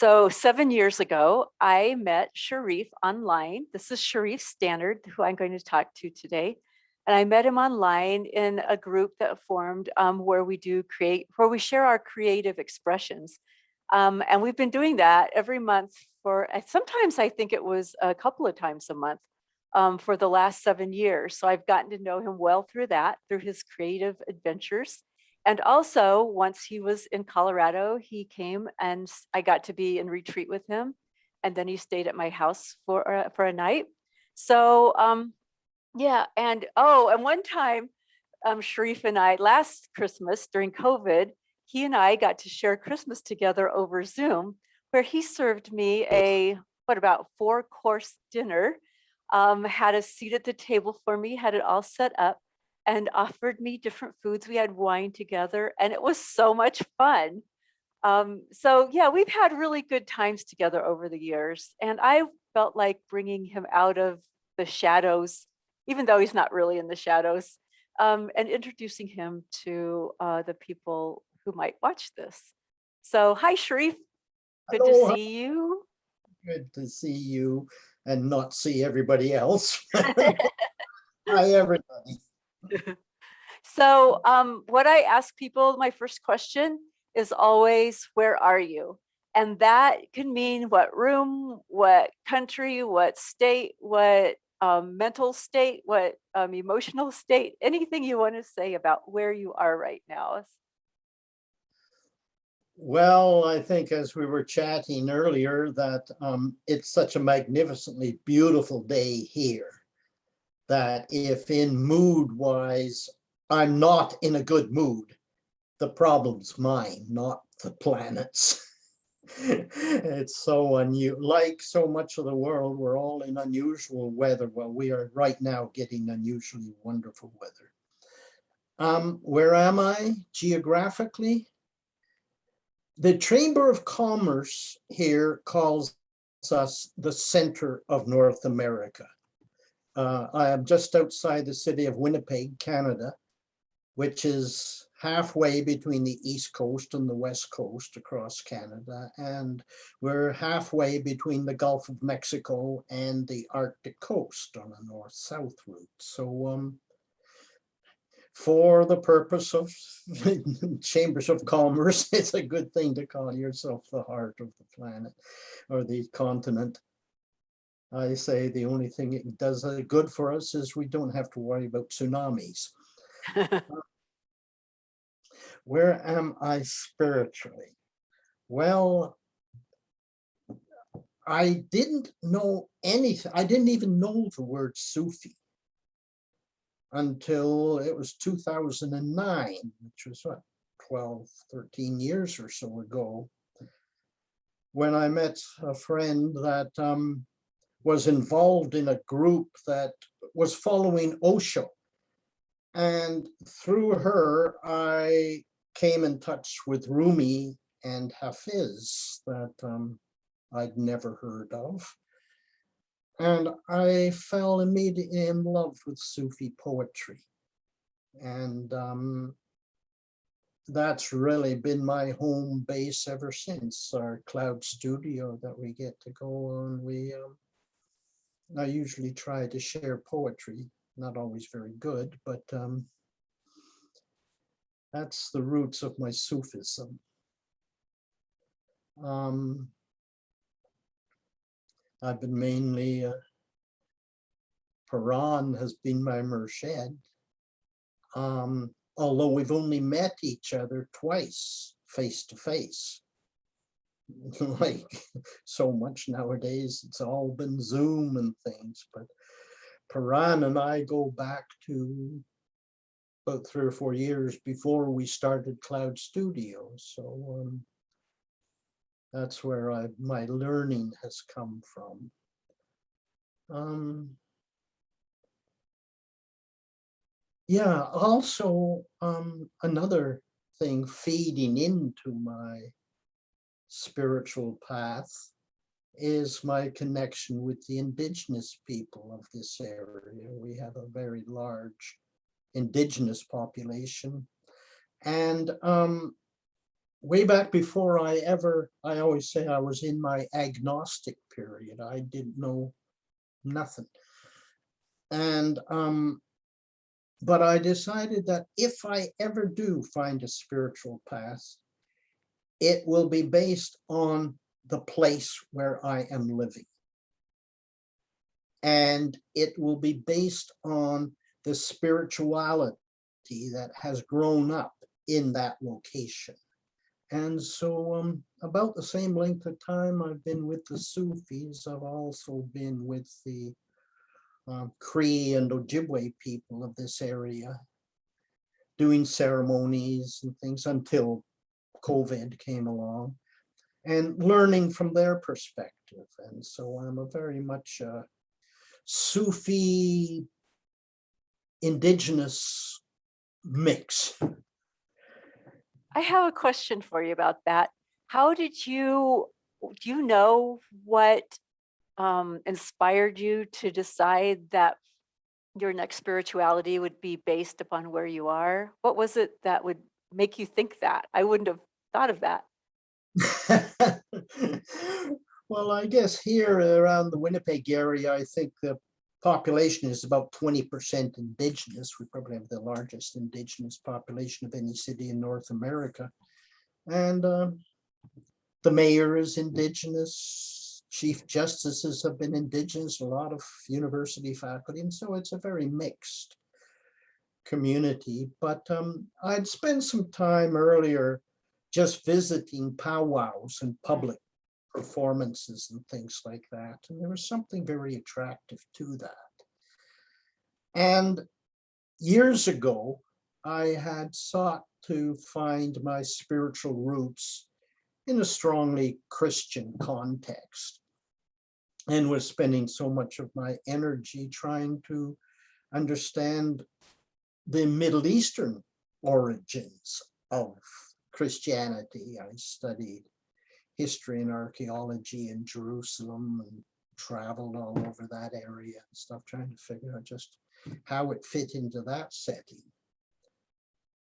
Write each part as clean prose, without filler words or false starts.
So 7 years ago, I met Sharif online. This is Sharif Stannard, who I'm going to talk to today. And I met him online in a group that formed where where we share our creative expressions. And we've been doing that every month sometimes I think it was a couple of times a month for the last 7 years. So I've gotten to know him well through that, through his creative adventures. And also, once he was in Colorado, he came and I got to be in retreat with him. And then he stayed at my house for a night. So yeah, and one time, Sharif and I last Christmas during COVID, he and I got to share Christmas together over Zoom, where he served me about 4-course dinner, had a seat at the table for me, had it all set up, and offered me different foods. We had wine together, and it was so much fun. So yeah, we've had really good times together over the years, and I felt like bringing him out of the shadows, even though he's not really in the shadows, and introducing him to the people who might watch this. So, hi, Sharif. Good to Hello, see you. good to see you and not see everybody else. Hi, everybody. So, what I ask people, my first question is always, where are you? And that can mean what room, what country, what state, what mental state, what emotional state, anything you want to say about where you are right now. Well, I think as we were chatting earlier that it's such a magnificently beautiful day here that if in mood wise, I'm not in a good mood, the problem's mine, not the planet's. It's so unusual. Like so much of the world, we're all in unusual weather. Well, we are right now getting unusually wonderful weather. Where am I geographically? The Chamber of Commerce here calls us the center of North America. I am just outside the city of Winnipeg, Canada, which is halfway between the East Coast and the West Coast across Canada. And we're halfway between the Gulf of Mexico and the Arctic coast on a north-south route. So for the purpose of chambers of commerce, it's a good thing to call yourself the heart of the planet or the continent. I say the only thing it does good for us is we don't have to worry about tsunamis. Where am I spiritually? Well, I didn't know anything. I didn't even know the word Sufi until it was 2009, which was what, 12, 13 years or so ago, when I met a friend that was involved in a group that was following Osho. And through her, I came in touch with Rumi and Hafiz that I'd never heard of. And I fell immediately in love with Sufi poetry. And that's really been my home base ever since. Our cloud studio that we get to go on. I usually try to share poetry, not always very good, but that's the roots of my Sufism. I've been mainly, Paran has been my Murshid, although we've only met each other twice, face to face. Like so much nowadays, it's all been Zoom and things, but Paran and I go back to about 3 or 4 years before we started Cloud Studio. So that's where my learning has come from. Yeah, also another thing feeding into my spiritual path is my connection with the indigenous people of this area. We have a very large indigenous population. And way back before I always say I was in my agnostic period. I didn't know nothing. And, but I decided that if I ever do find a spiritual path, it will be based on the place where I am living. And it will be based on the spirituality that has grown up in that location. And so about the same length of time I've been with the Sufis, I've also been with the Cree and Ojibwe people of this area, doing ceremonies and things until COVID came along, and learning from their perspective. And so I'm a very much Sufi indigenous mix. I have a question for you about that. How did do you know what inspired you to decide that your next spirituality would be based upon where you are? What was it that would make you think that? I wouldn't have thought of that. Well, I guess here around the Winnipeg area, I think the population is about 20% indigenous. We probably have the largest indigenous population of any city in North America. And the mayor is indigenous, chief justices have been indigenous, a lot of university faculty, and so it's a very mixed community. But I'd spent some time earlier just visiting powwows and public performances and things like that. And there was something very attractive to that. And years ago, I had sought to find my spiritual roots in a strongly Christian context, and was spending so much of my energy trying to understand the Middle Eastern origins of Christianity. I studied history and archaeology in Jerusalem and traveled all over that area and stuff, trying to figure out just how it fit into that setting.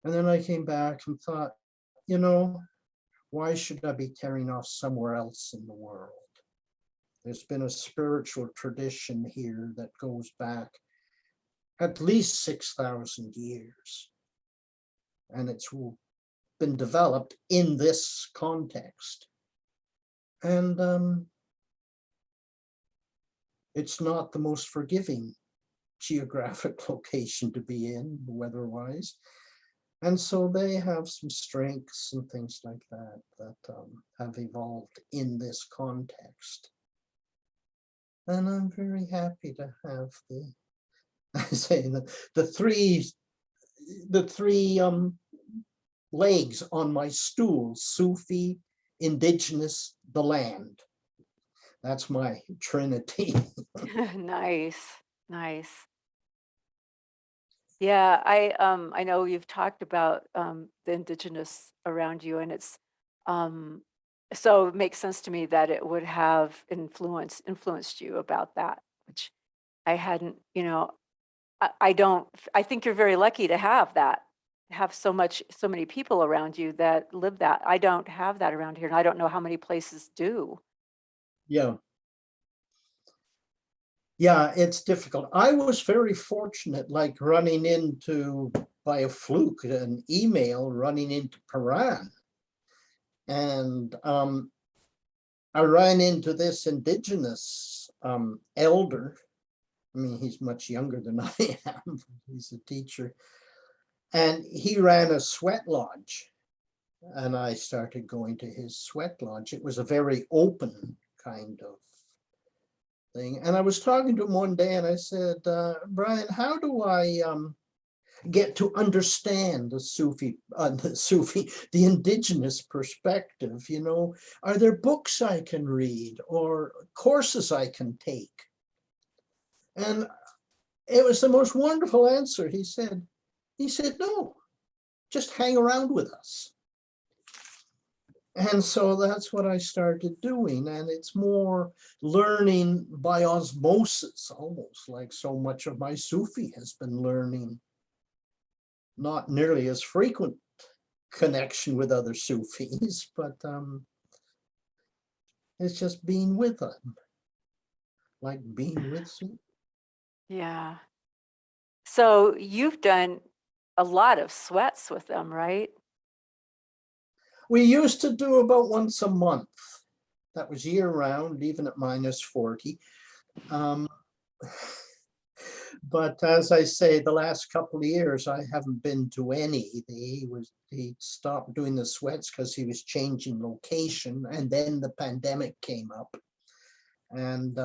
And then I came back and thought, you know, why should I be tearing off somewhere else in the world? There's been a spiritual tradition here that goes back at least 6,000 years. And it's been developed in this context. And it's not the most forgiving geographic location to be in, weather-wise. And so they have some strengths and things like that that have evolved in this context. And I'm very happy to have the, I say, the three legs on my stool: Sufi, indigenous, the land. That's my trinity. Nice, nice. Yeah, I know you've talked about the indigenous around you, and it's so it makes sense to me that it would have influenced you about that, which I hadn't, I don't, I think you're very lucky to have that, have so many people around you that live that. I don't have that around here, and I don't know how many places do. Yeah. Yeah, it's difficult. I was very fortunate, like running into, by a fluke, an email running into Paran. And I ran into this indigenous elder. I mean, he's much younger than I am. He's a teacher. And he ran a sweat lodge. And I started going to his sweat lodge. It was a very open kind of thing. And I was talking to him one day and I said, Brian, how do I get to understand the indigenous perspective? You know, are there books I can read or courses I can take? And it was the most wonderful answer. He said, no, just hang around with us. And so that's what I started doing. And it's more learning by osmosis, almost like so much of my Sufi has been learning, not nearly as frequent connection with other Sufis, but it's just being with them, like being with Sufis. Yeah. So you've done a lot of sweats with them, right? We used to do about once a month. That was year round, even at -40. Um, but as I say, the last couple of years, I haven't been to any. He stopped doing the sweats because he was changing location, and then the pandemic came up. And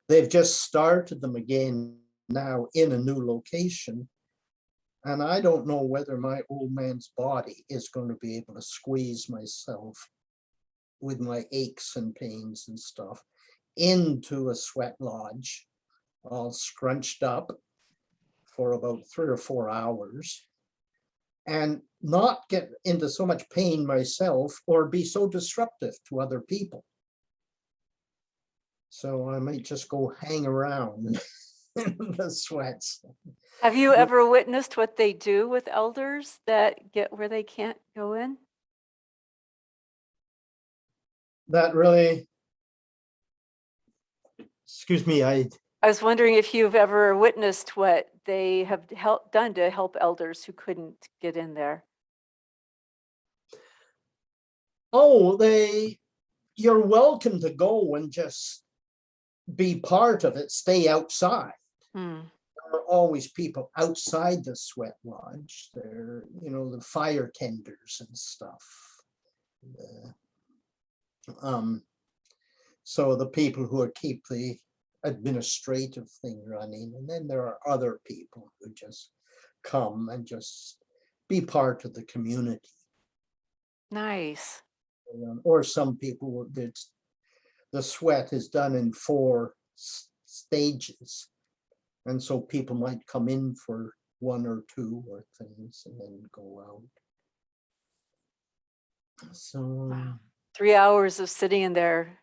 they've just started them again now in a new location. And I don't know whether my old man's body is going to be able to squeeze myself with my aches and pains and stuff into a sweat lodge, all scrunched up for about 3 or 4 hours, and not get into so much pain myself or be so disruptive to other people. So I might just go hang around in the sweats. Have you ever witnessed what they do with elders that get where they can't go in? That really, excuse me, I was wondering if you've ever witnessed what they have done to help elders who couldn't get in there. you're welcome to go and just be part of it, stay outside. Hmm. There are always people outside the sweat lodge. They're, the fire tenders and stuff. So the people who keep the administrative thing running, and then there are other people who just come and just be part of the community. Nice. Or some people, the sweat is done in 4 stages. And so people might come in for 1 or 2 or things and then go out. So Wow. 3 hours of sitting in there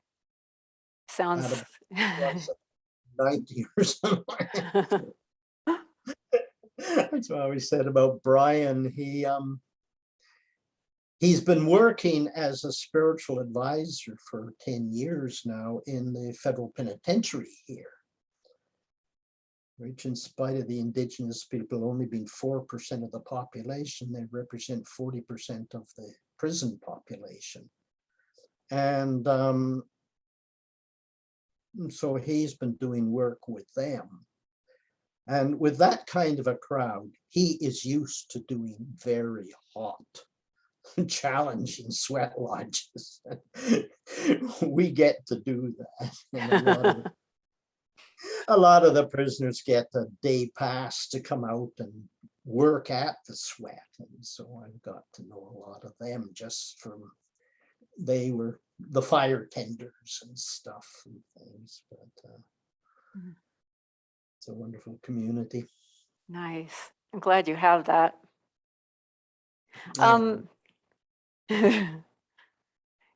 sounds. 90 or something. That's what I always said about Brian. He's been working as a spiritual advisor for 10 years now in the federal penitentiary here, which, in spite of the indigenous people only being 4% of the population, they represent 40% of the prison population. And so he's been doing work with them. And with that kind of a crowd, he is used to doing very hot, challenging sweat lodges. We get to do that. And a lot of the prisoners get a day pass to come out and work at the sweat. And so I've got to know a lot of them just from, they were the fire tenders and stuff and things. But it's a wonderful community. Nice. I'm glad you have that.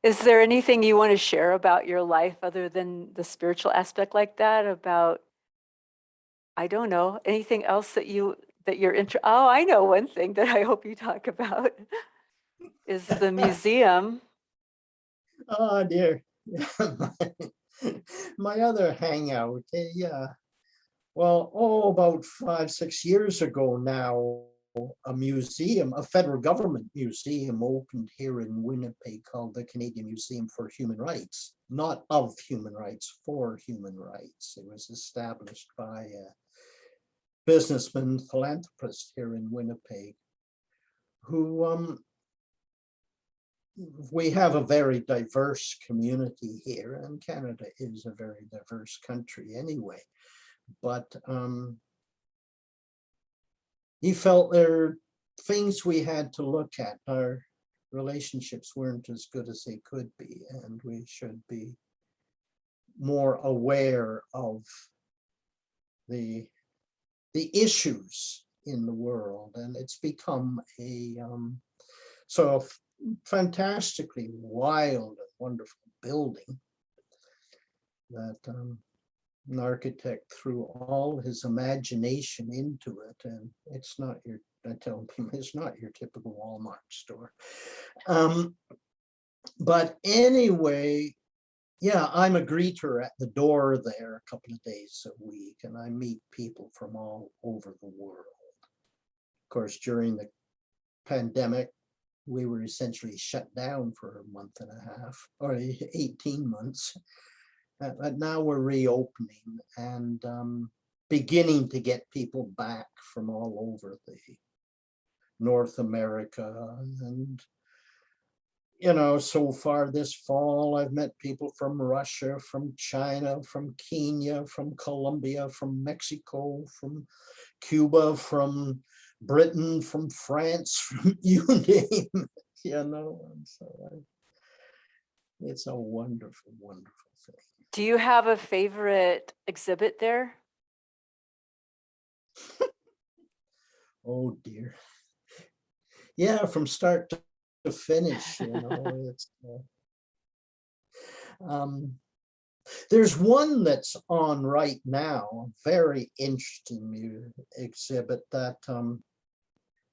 Is there anything you want to share about your life other than the spiritual aspect like that? About, I don't know, anything else that you're oh, I know one thing that I hope you talk about is the museum. Oh dear. My other hangout, yeah. Well, about 5, 6 years ago now, a museum, a federal government museum opened here in Winnipeg called the Canadian Museum for Human Rights, not of human rights, for human rights. It was established by a businessman, philanthropist here in Winnipeg, who we have a very diverse community here, and Canada is a very diverse country anyway. But he felt there are things we had to look at. Our relationships weren't as good as they could be, and we should be more aware of the issues in the world. And it's become a sort of fantastically wild and wonderful building that an architect threw all his imagination into it, and it's not your I tell people it's not your typical Walmart store. But anyway, yeah, I'm a greeter at the door there a couple of days a week, and I meet people from all over the world. Of course, during the pandemic, we were essentially shut down for a month and a half, or 18 months. But now we're reopening and beginning to get people back from all over the North America. And, you know, so far this fall, I've met people from Russia, from China, from Kenya, from Colombia, from Mexico, from Cuba, from Britain, from France, from you name it, you know. And so it's a wonderful, wonderful thing. Do you have a favorite exhibit there? Oh dear. Yeah, from start to finish, you know, it's there's one that's on right now, a very interesting exhibit that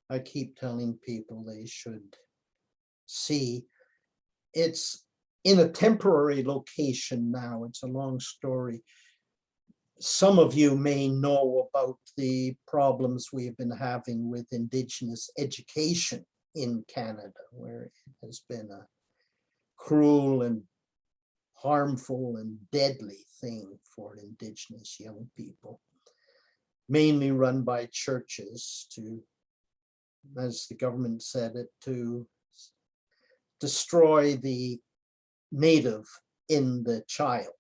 I keep telling people they should see. It's in a temporary location now. It's a long story. Some of you may know about the problems we've been having with Indigenous education in Canada, where it has been a cruel and harmful and deadly thing for Indigenous young people, mainly run by churches to, as the government said it, to destroy the native in the child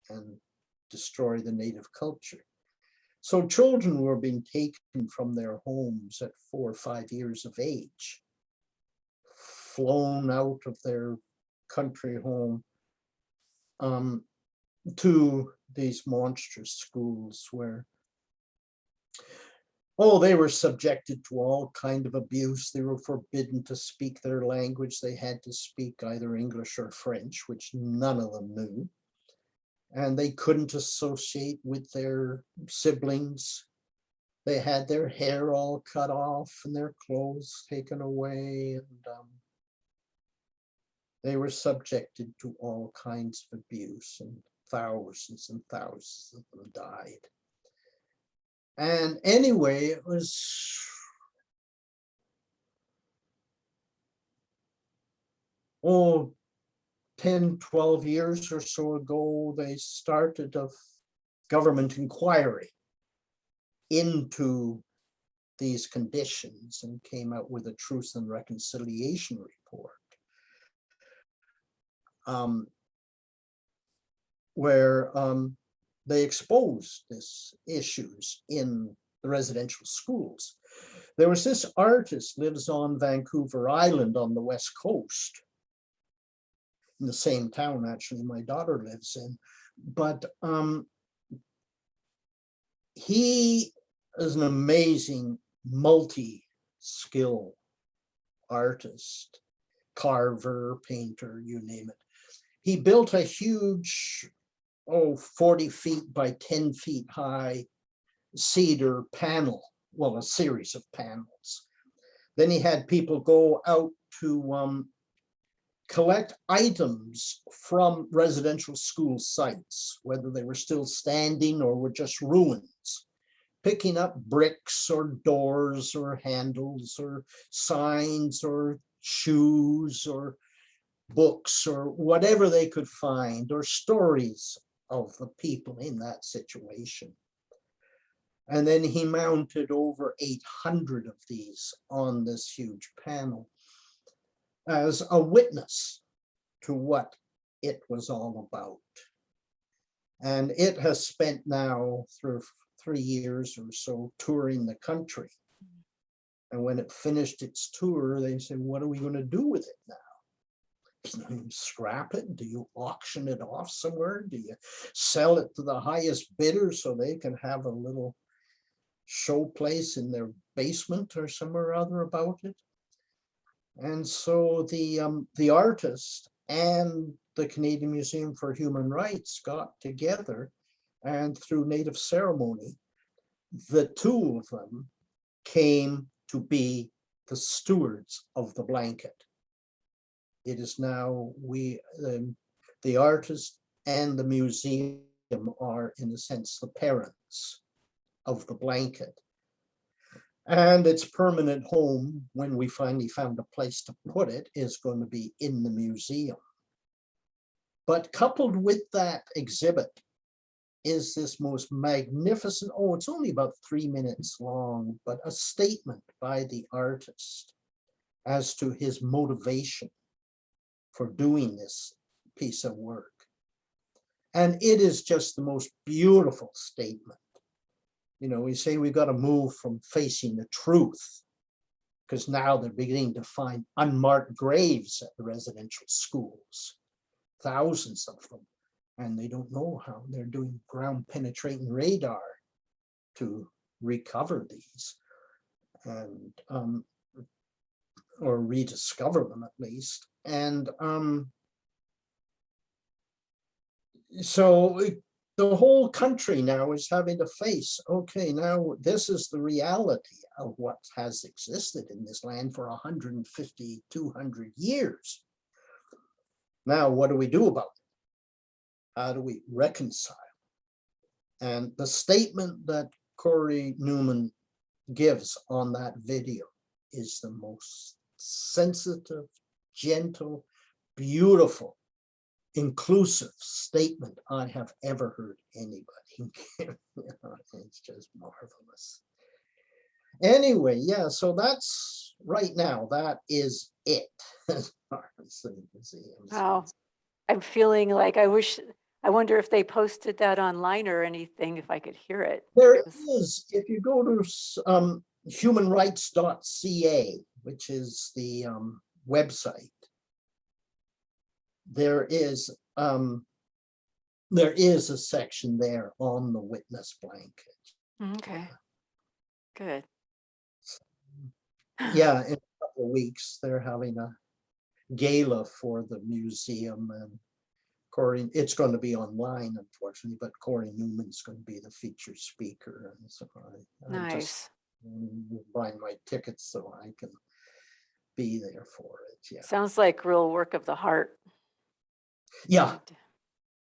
and destroy the native culture. So children were being taken from their homes at 4 or 5 years of age, flown out of their country home to these monstrous schools where, oh, they were subjected to all kind of abuse. They were forbidden to speak their language. They had to speak either English or French, which none of them knew. And they couldn't associate with their siblings. They had their hair all cut off and their clothes taken away. And they were subjected to all kinds of abuse, and thousands of them died. And anyway, it was oh, 10, 12 years or so ago, they started a government inquiry into these conditions and came out with a Truth and Reconciliation report, where they exposed these issues in the residential schools. There was this artist, lives on Vancouver Island on the West Coast, in the same town actually my daughter lives in, but he is an amazing multi-skill artist, carver, painter, you name it. He built a huge, 40 feet by 10 feet high cedar panel, well, a series of panels. Then he had people go out to collect items from residential school sites, whether they were still standing or were just ruins, picking up bricks or doors or handles or signs or shoes or books or whatever they could find, or stories of the people in that situation. And then he mounted over 800 of these on this huge panel as a witness to what it was all about. And it has spent now through 3 years or so touring the country. And when it finished its tour, they said, what are we going to do with it now? Do you scrap it? Do you auction it off somewhere? Do you sell it to the highest bidder so they can have a little show place in their basement or somewhere or other about it? And so the artist and the Canadian Museum for Human Rights got together, and through native ceremony, the two of them came to be the stewards of the blanket. It is now the artist and the museum are, in a sense, the parents of the blanket. And its permanent home, when we finally found a place to put it, is going to be in the museum. But coupled with that exhibit is this most magnificent, oh, it's only about 3 minutes long, but a statement by the artist as to his motivation for doing this piece of work. And it is just the most beautiful statement. You know, we say we've got to move from facing the truth, because now they're beginning to find unmarked graves at the residential schools, thousands of them, and they don't know how. They're doing ground penetrating radar to recover these and or rediscover them at least. And so the whole country now is having to face, okay, now this is the reality of what has existed in this land for 150, 200 years. Now, what do we do about it? How do we reconcile? And the statement that Corey Newman gives on that video is the most sensitive, gentle, beautiful, inclusive statement I have ever heard anybody give. It's just marvelous. Anyway, yeah, so that's right now, that is it as far as the museums. Wow. I'm feeling like I wonder if they posted that online or anything, if I could hear it. There is, if you go to humanrights.ca, which is the website, there is a section there on the witness blanket. Okay, good. Yeah, in a couple of weeks, they're having a gala for the museum, and Corey, it's going to be online, unfortunately, but Corey Newman's going to be the featured speaker. And so I'm just buying my tickets so I can be there for it. Yeah. Sounds like real work of the heart. Yeah.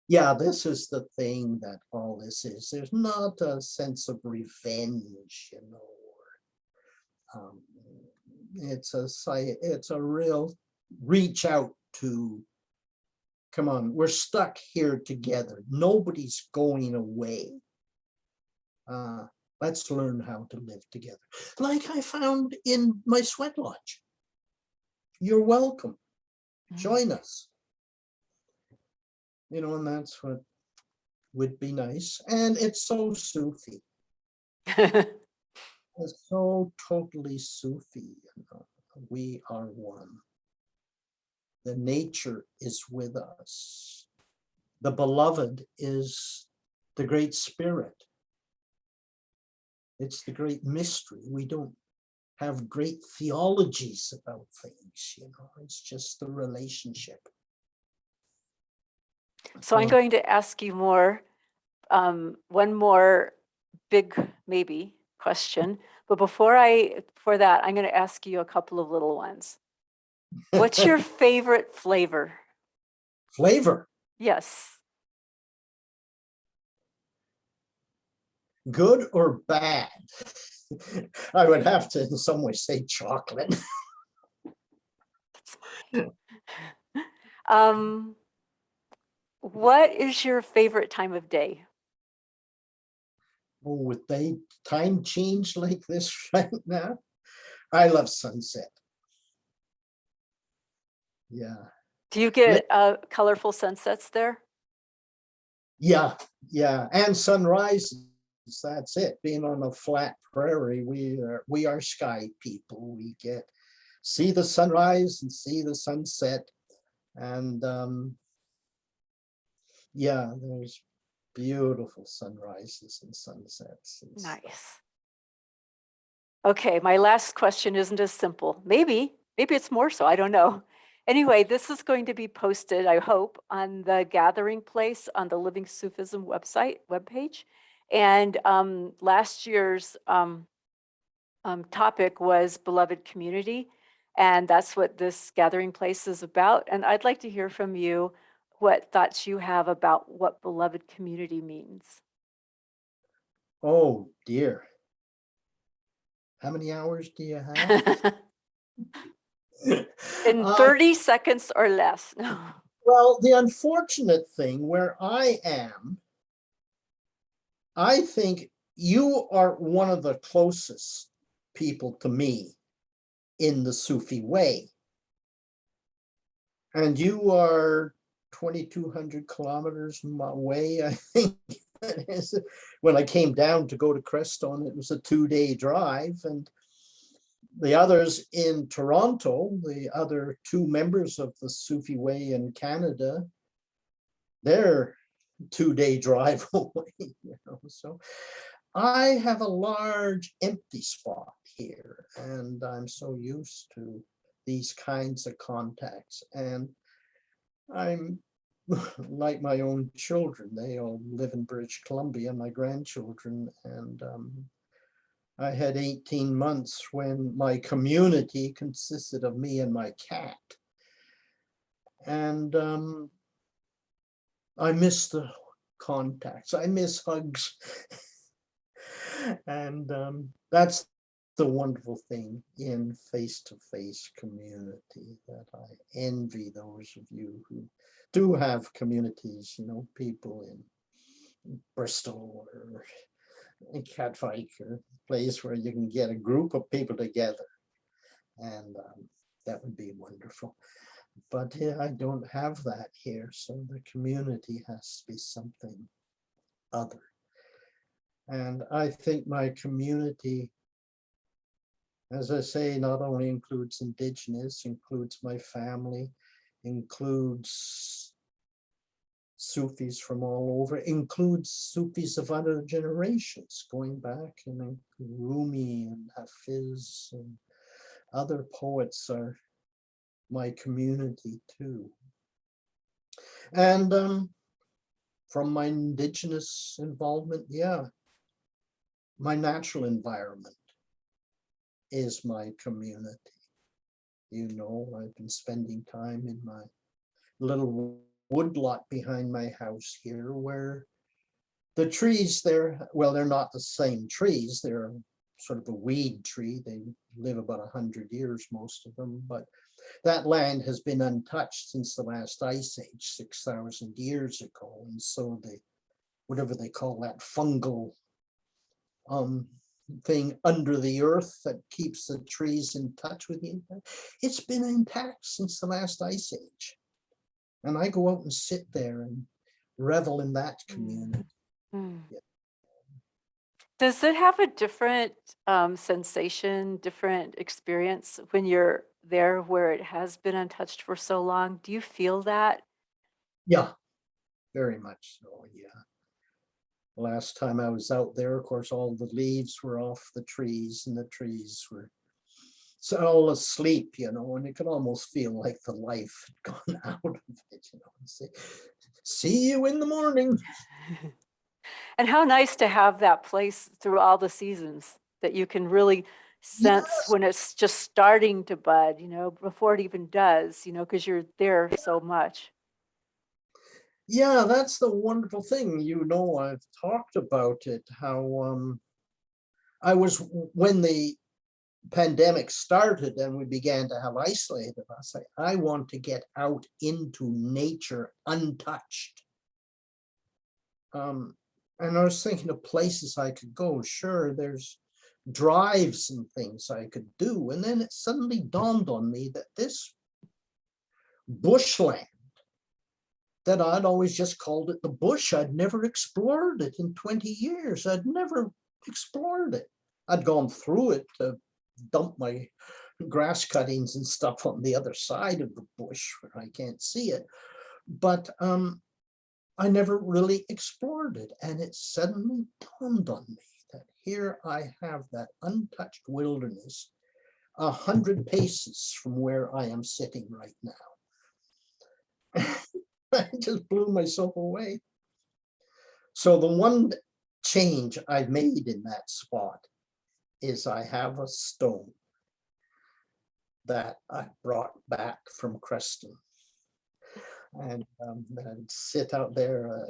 Yeah, this is the thing that all this is. There's not a sense of revenge, you know. It's a real reach out to, come on, we're stuck here together. Nobody's going away. Let's learn how to live together. Like I found in my sweat lodge. You're welcome. Join us. You know, and that's what would be nice. And it's so Sufi. It's so totally Sufi. You know? We are one. The nature is with us. The beloved is the great spirit. It's the great mystery. We don't have great theologies about things, you know, it's just the relationship. So I'm going to ask you one more big maybe question, but before that, I'm going to ask you a couple of little ones. What's your favorite flavor? Flavor? Yes. Good or bad? I would have to in some way say chocolate. What is your favorite time of day? Oh, with time change like this right now? I love sunset. Yeah. Do you get colorful sunsets there? Yeah, yeah, and sunrises. That's it. Being on a flat prairie, we are sky people. We see the sunrise and see the sunset, and yeah, there's beautiful sunrises and sunsets. And nice. stuff. Okay, my last question isn't as simple. Maybe it's more so. I don't know. Anyway, this is going to be posted, I hope, on the Gathering Place on the Living Sufism webpage. And last year's topic was beloved community. And that's what this gathering place is about. And I'd like to hear from you what thoughts you have about what beloved community means. Oh dear. How many hours do you have? In Um, 30 seconds or less. well, the unfortunate thing where I am, I think you are one of the closest people to me in the Sufi way. And you are 2,200 kilometers away, I think. When I came down to go to Crestone, it was a 2-day drive. And the others in Toronto, the other 2 members of the Sufi Way in Canada, they're 2-day drive away, So I have a large empty spot here, and I'm so used to these kinds of contacts. And I'm like my own children. They all live in British Columbia, my grandchildren, and I had 18 months when my community consisted of me and my cat. And I miss the contacts. I miss hugs. And that's the wonderful thing in face-to-face community, that I envy those of you who do have communities, people in Bristol or in Catfight, or a place where you can get a group of people together. And that would be wonderful. But I don't have that here. So the community has to be something other. And I think my community, as I say, not only includes Indigenous, includes my family, includes Sufis from all over, includes Sufis of other generations, going back, Rumi and Hafiz and other poets are my community too. And from my Indigenous involvement, my natural environment is my community. I've been spending time in my little woodlot behind my house here, where the trees there, well, they're not the same trees. They're sort of a weed tree. They live about 100 years, most of them, but that land has been untouched since the last ice age 6,000 years ago. And so whatever they call that fungal thing under the earth that keeps the trees in touch with you, it's been intact since the last ice age. And I go out and sit there and revel in that community. Yeah. Does it have a different sensation, different experience when you're there where it has been untouched for so long? Do you feel that? Yeah, very much so. Yeah. Last time I was out there, of course, all the leaves were off the trees, and the trees were all asleep, and it could almost feel like the life had gone out of it, and say, see you in the morning. And how nice to have that place through all the seasons, that you can really sense Yes. when it's just starting to bud, before it even does, because you're there so much. Yeah, that's the wonderful thing. I've talked about it, how when the pandemic started and we began to have isolated us, I want to get out into nature untouched. And I was thinking of places I could go. Sure, there's drives and things I could do. And then it suddenly dawned on me that this bushland, that I'd always just called it the bush, I'd never explored it in 20 years. I'd never explored it. I'd gone through it to dump my grass cuttings and stuff on the other side of the bush where I can't see it. But I never really explored it. And it suddenly dawned on me that here I have that untouched wilderness 100 paces from where I am sitting right now. I just blew myself away. So the one change I've made in that spot is I have a stone that I brought back from Creston. And sit out there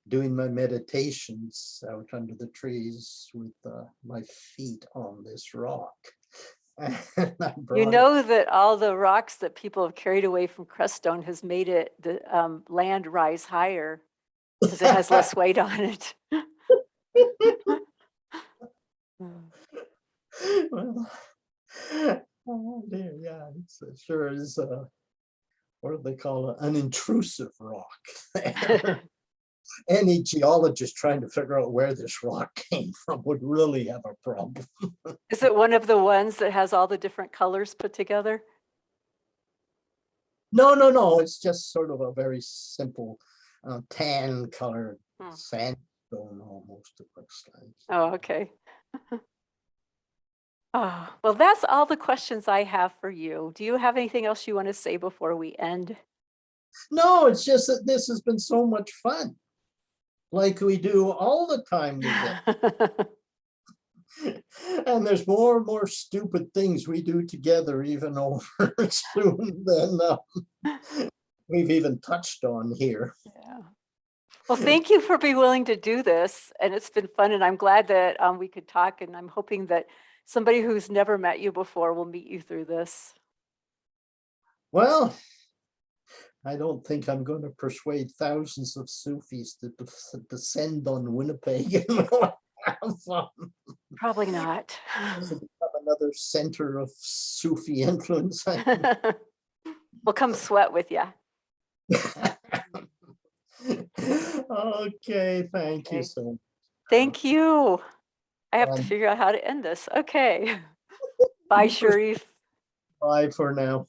doing my meditations out under the trees with my feet on this rock. And I You brought it. know that all the rocks that people have carried away from Crestone has made it, the land rise higher because it has less weight on it. Well, oh dear, yeah, it sure is. What do they call it? An intrusive rock. Any geologist trying to figure out where this rock came from would really have a problem. Is it one of the ones that has all the different colors put together? No, it's just sort of a very simple tan colored Hmm. sandstone almost, it looks like. Oh, okay. Oh, well, that's all the questions I have for you. Do you have anything else you want to say before we end? No, it's just that this has been so much fun. Like we do all the time we get. And there's more and more stupid things we do together, even over soon than we've even touched on here. Yeah. Well, thank you for being willing to do this. And it's been fun. And I'm glad that we could talk. And I'm hoping that somebody who's never met you before will meet you through this. Well, I don't think I'm going to persuade thousands of Sufis to descend on Winnipeg and have Probably not. another center of Sufi influence. We'll come sweat with you. Okay, thank you Okay. so much. Thank you. I have to Um, figure out how to end this. Okay. Bye, Sharif. Bye for now.